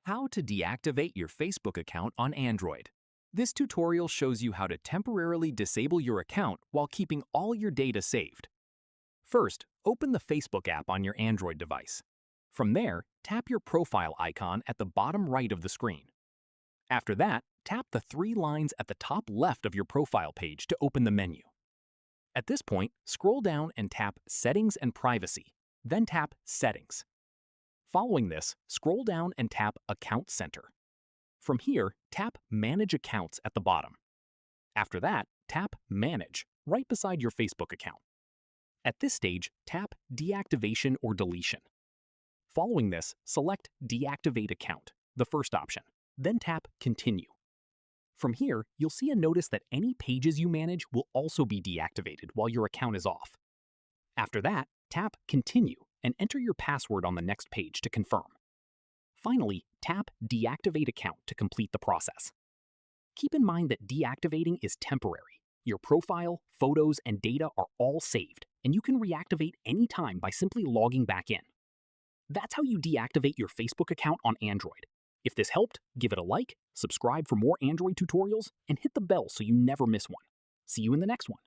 How to deactivate your Facebook account on Android. This tutorial shows you how to temporarily disable your account while keeping all your data saved. First, open the Facebook app on your Android device. From there, tap your profile icon at the bottom right of the screen. After that, tap the three lines at the top left of your profile page to open the menu. At this point, scroll down and tap Settings and Privacy, then tap Settings. Following this, scroll down and tap Account Center. From here, tap Manage Accounts at the bottom. After that, tap Manage right beside your Facebook account. At this stage, tap Deactivation or Deletion. Following this, select Deactivate Account, the first option, then tap Continue. From here, you'll see a notice that any pages you manage will also be deactivated while your account is off. After that, tap Continue and enter your password on the next page to confirm. Finally, tap Deactivate Account to complete the process. Keep in mind that deactivating is temporary. Your profile, photos, and data are all saved, and you can reactivate anytime by simply logging back in. That's how you deactivate your Facebook account on Android. If this helped, give it a like, subscribe for more Android tutorials, and hit the bell so you never miss one. See you in the next one.